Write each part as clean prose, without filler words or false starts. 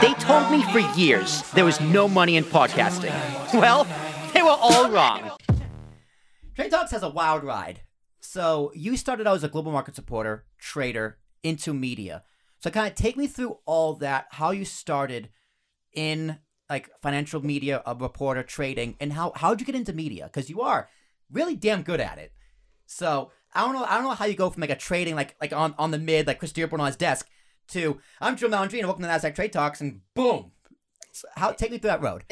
They told me for years there was no money in podcasting. Well, they were all wrong. TradeTalks has a wild ride. So you started out as a global market supporter, trader, into media. So kind of take me through all that, how you started in like financial media, a reporter, trading, and how'd you get into media? Because you are really damn good at it. So I don't know how you go from like a trading like on the mid, like Chris Dearborn on his desk, to I'm Joe Malandrino, welcome to Nasdaq Trade Talks, and boom. So take me through that road.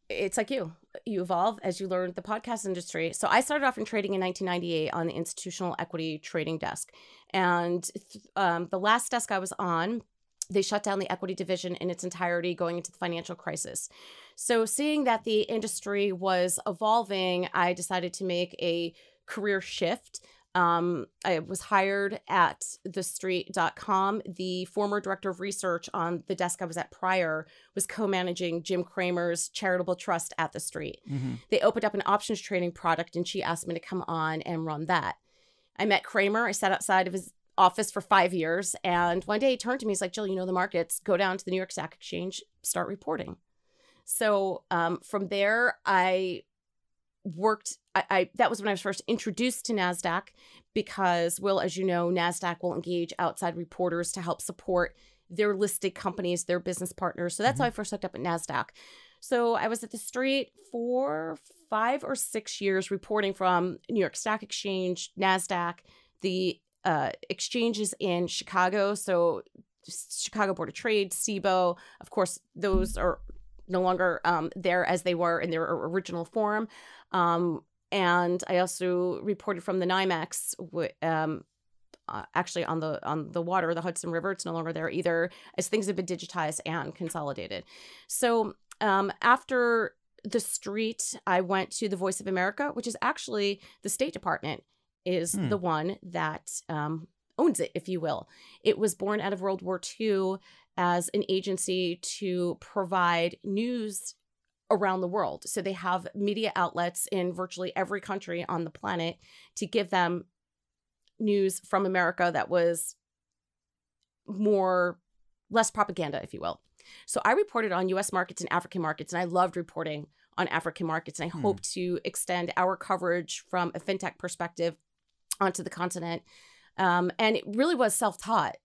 It's like you evolve as you learn the podcast industry. So I started off in trading in 1998 on the institutional equity trading desk. And the last desk I was on, they shut down the equity division in its entirety going into the financial crisis. So seeing that the industry was evolving, I decided to make a career shift. I was hired at TheStreet.com. The former director of research on the desk I was at prior was co-managing Jim Cramer's charitable trust at The Street. Mm-hmm. They opened up an options trading product, and she asked me to come on and run that. I met Cramer. I sat outside of his office for 5 years. And one day he turned to me. He's like, Jill, you know the markets. Go down to the New York Stock Exchange, start reporting. So from there, I worked. That was when I was first introduced to Nasdaq, because, Will, as you know, Nasdaq will engage outside reporters to help support their listed companies, their business partners. So that's how I first hooked up at Nasdaq. So I was at the Street for 5 or 6 years reporting from New York Stock Exchange, Nasdaq, the exchanges in Chicago. So Chicago Board of Trade, SIBO, of course, those are no longer there as they were in their original form. And I also reported from the NYMEX, actually on the water, the Hudson River. It's no longer there either, as things have been digitized and consolidated. So after the Street, I went to the Voice of America, which is actually the State Department is the one that owns it, if you will. It was born out of World War II as an agency to provide news around the world. So they have media outlets in virtually every country on the planet to give them news from America that was less propaganda, if you will. So I reported on U.S. markets and African markets, and I loved reporting on African markets. And I hope to extend our coverage from a fintech perspective onto the continent. And it really was self-taught.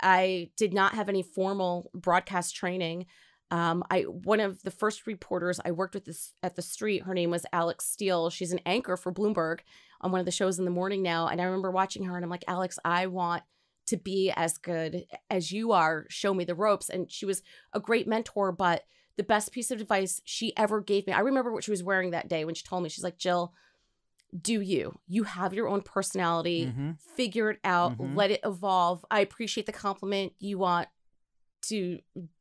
I did not have any formal broadcast training. One of the first reporters I worked with at the Street, her name was Alex Steele. She's an anchor for Bloomberg on one of the shows in the morning now. And I remember watching her and I'm like, Alex, I want to be as good as you are. Show me the ropes. And she was a great mentor, but the best piece of advice she ever gave me, I remember what she was wearing that day when she told me, she's like, Jill, you have your own personality, figure it out, let it evolve. I appreciate the compliment. You want to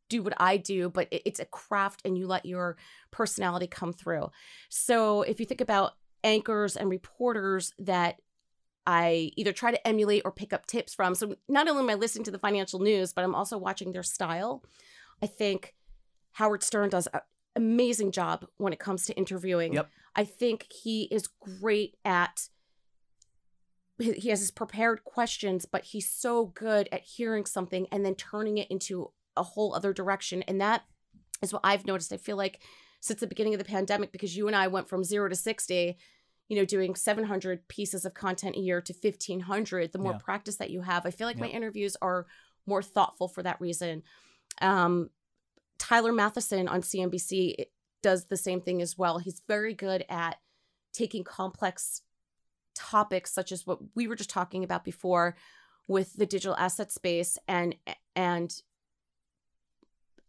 do what I do, but it's a craft and you let your personality come through. So if you think about anchors and reporters that I either try to emulate or pick up tips from, so not only am I listening to the financial news, but I'm also watching their style. I think Howard Stern does an amazing job when it comes to interviewing. Yep. I think he is great he has his prepared questions, but he's so good at hearing something and then turning it into a whole other direction. And that is what I've noticed. I feel like since the beginning of the pandemic, because you and I went from 0 to 60, doing 700 pieces of content a year to 1,500, the more practice that you have, I feel like my interviews are more thoughtful for that reason. Tyler Matheson on CNBC does the same thing as well. He's very good at taking complex topics such as what we were just talking about before with the digital asset space and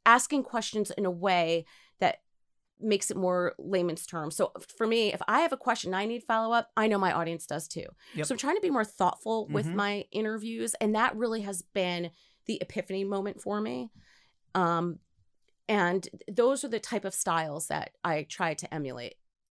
asking questions in a way that makes it more layman's terms. So for me, if I have a question, I need follow-up, I know my audience does too. Yep. So I'm trying to be more thoughtful with my interviews. And that really has been the epiphany moment for me. And those are the type of styles that I try to emulate.